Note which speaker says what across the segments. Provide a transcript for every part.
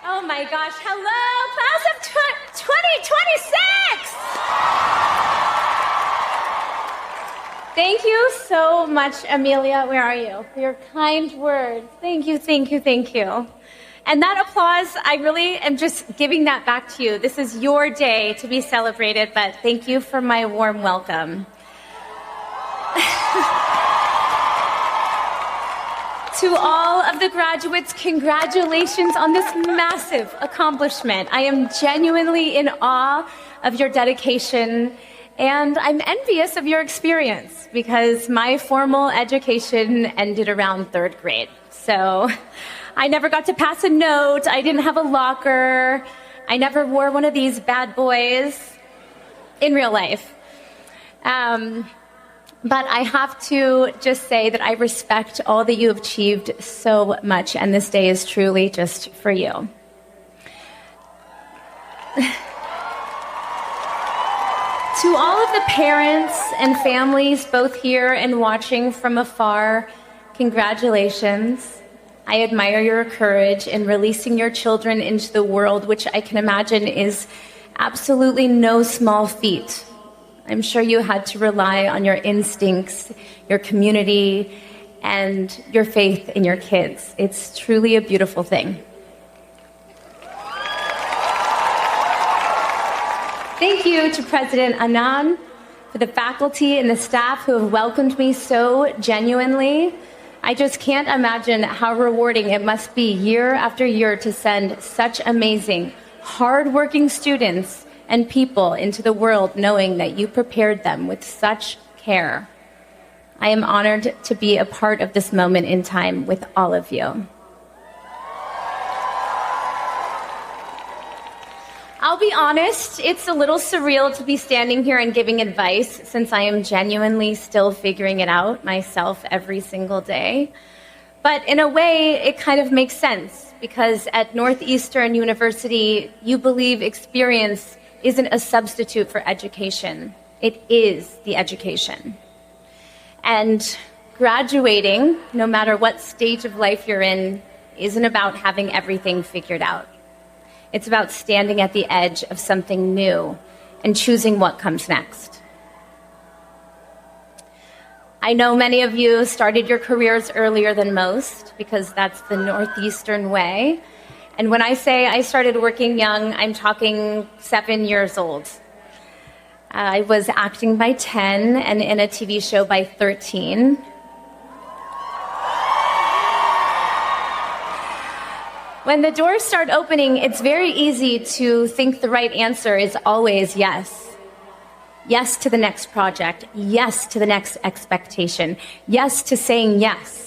Speaker 1: Oh my gosh, hello, class of 2026! Thank you so much, Amelia, where are you? For your kind words. Thank you, thank you, thank you. And that applause, I really am just giving that back to you. This is your day to be celebrated, but thank you for my warm welcome. To all of the graduates, congratulations on this massive accomplishment. I am genuinely in awe of your dedication, and I'm envious of your experience because my formal education ended around 3rd grade. So I never got to pass a note, I didn't have a locker, I never wore one of these bad boys in real life. But I have to just say that I respect all that you have achieved so much, and this day is truly just for you. To all of the parents and families, both here and watching from afar, congratulations. I admire your courage in releasing your children into the world, which I can imagine is absolutely no small feat. I'm sure you had to rely on your instincts, your community, and your faith in your kids. It's truly a beautiful thing. Thank you to President Anand, for the faculty and the staff who have welcomed me so genuinely. I just can't imagine how rewarding it must be year after year to send such amazing, hardworking students and people into the world knowing that you prepared them with such care. I am honored to be a part of this moment in time with all of you. I'll be honest, it's a little surreal to be standing here and giving advice since I am genuinely still figuring it out myself every single day. But in a way, it kind of makes sense because at Northeastern University, you believe experience isn't a substitute for education. It is the education. And graduating, no matter what stage of life you're in, isn't about having everything figured out. It's about standing at the edge of something new and choosing what comes next. I know many of you started your careers earlier than most because that's the Northeastern way. And when I say I started working young, I'm talking 7 years old. I was acting by 10 and in a TV show by 13. When the doors start opening, it's very easy to think the right answer is always yes. Yes to the next project. Yes to the next expectation. Yes to saying yes.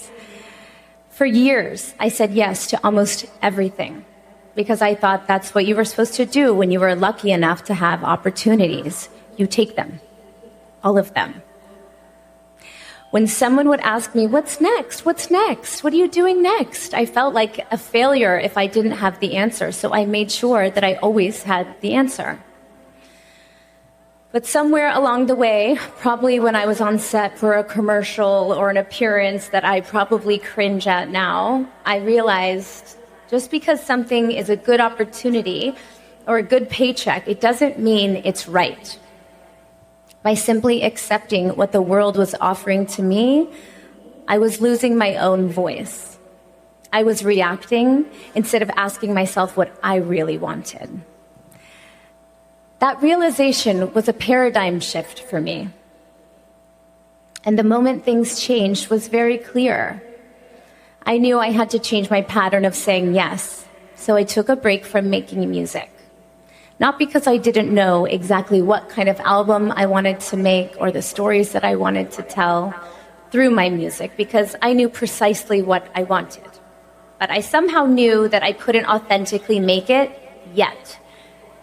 Speaker 1: For years, I said yes to almost everything because I thought that's what you were supposed to do when you were lucky enough to have opportunities. You take them, all of them. When someone would ask me, what's next? What's next? What are you doing next? I felt like a failure if I didn't have the answer, so I made sure that I always had the answer. But somewhere along the way, probably when I was on set for a commercial or an appearance that I probably cringe at now, I realized just because something is a good opportunity or a good paycheck, it doesn't mean it's right. By simply accepting what the world was offering to me, I was losing my own voice. I was reacting instead of asking myself what I really wanted. That realization was a paradigm shift for me. And the moment things changed was very clear. I knew I had to change my pattern of saying yes, so I took a break from making music. Not because I didn't know exactly what kind of album I wanted to make or the stories that I wanted to tell through my music, because I knew precisely what I wanted. But I somehow knew that I couldn't authentically make it yet.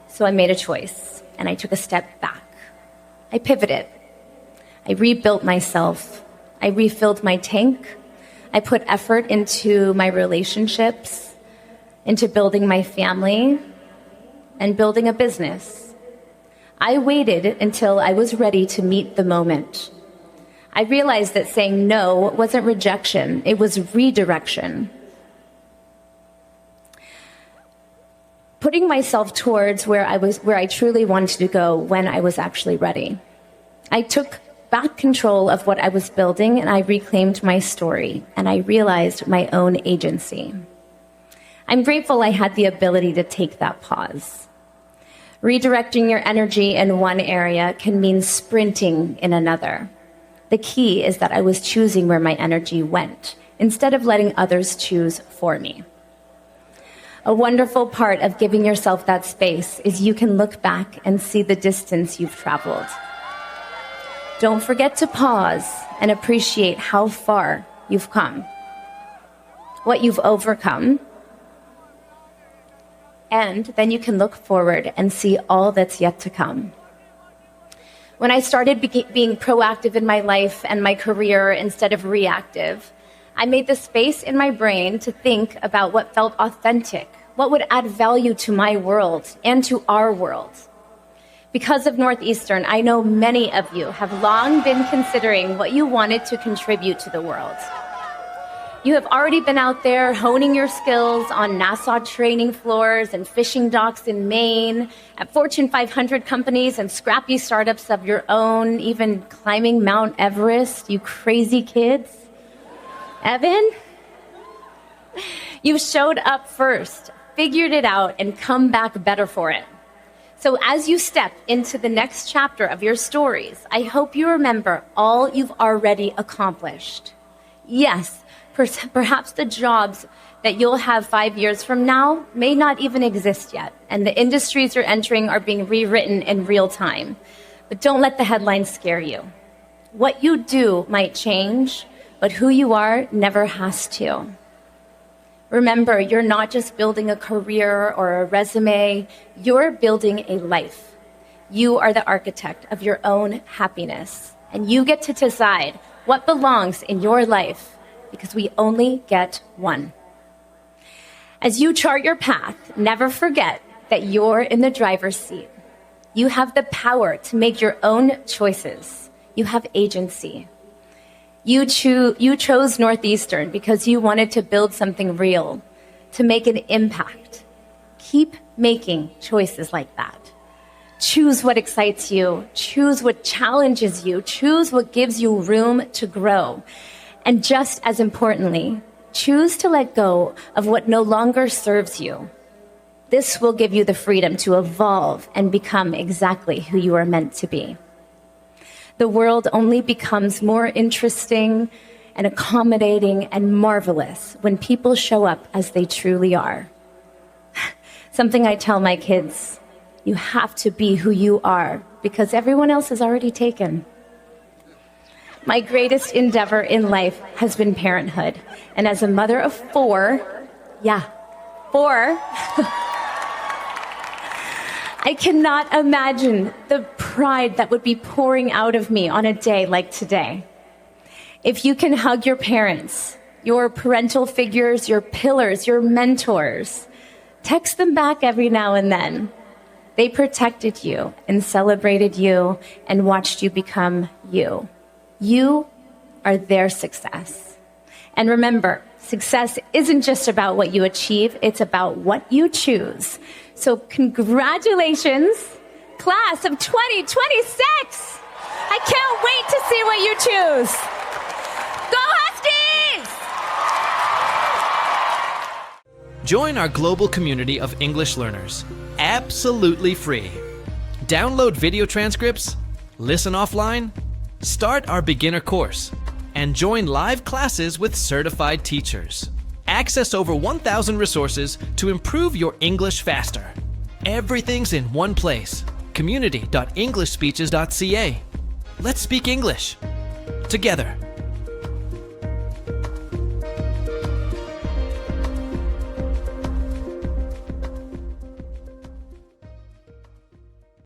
Speaker 1: So I made a choice, and I took a step back. I pivoted. I rebuilt myself. I refilled my tank. I put effort into my relationships, into building my family, and building a business. I waited until I was ready to meet the moment. I realized that saying no wasn't rejection, it was redirection. putting myself towards where I truly wanted to go when I was actually ready. I took back control of what I was building, and I reclaimed my story, and I realized my own agency. I'm grateful I had the ability to take that pause. Redirecting your energy in one area can mean sprinting in another. The key is that I was choosing where my energy went, instead of letting others choose for me. A wonderful part of giving yourself that space is you can look back and see the distance you've traveled. Don't forget to pause and appreciate how far you've come, what you've overcome, and then you can look forward and see all that's yet to come. When I started being proactive in my life and my career instead of reactive, I made the space in my brain to think about what felt authentic, what would add value to my world and to our world. Because of Northeastern, I know many of you have long been considering what you wanted to contribute to the world. You have already been out there honing your skills on NASA training floors and fishing docks in Maine, at Fortune 500 companies and scrappy startups of your own, even climbing Mount Everest, you crazy kids. Evan? You showed up first, figured it out, and come back better for it. So as you step into the next chapter of your stories, I hope you remember all you've already accomplished. Yes, perhaps the jobs that you'll have 5 years from now may not even exist yet, and the industries you're entering are being rewritten in real time. But don't let the headlines scare you. What you do might change, but who you are never has to. Remember, you're not just building a career or a resume, you're building a life. You are the architect of your own happiness, and you get to decide what belongs in your life, because we only get one. As you chart your path, never forget that you're in the driver's seat. You have the power to make your own choices. You have agency. You chose Northeastern because you wanted to build something real, to make an impact. Keep making choices like that. Choose what excites you. Choose what challenges you. Choose what gives you room to grow. And just as importantly, choose to let go of what no longer serves you. This will give you the freedom to evolve and become exactly who you are meant to be. The world only becomes more interesting and accommodating and marvelous when people show up as they truly are. Something I tell my kids, you have to be who you are because everyone else is already taken. My greatest endeavor in life has been parenthood. And as a mother of four, I cannot imagine the pride that would be pouring out of me on a day like today. If you can hug your parents, your parental figures, your pillars, your mentors, text them back every now and then. They protected you and celebrated you and watched you become you. You are their success. And remember, success isn't just about what you achieve, it's about what you choose. So congratulations, class of 2026! I can't wait to see what you choose. Go Huskies!
Speaker 2: Join our global community of English learners, absolutely free. Download video transcripts, listen offline, start our beginner course, and join live classes with certified teachers. Access over 1,000 resources to improve your English faster. Everything's in one place. community.englishspeeches.ca. Let's speak English together.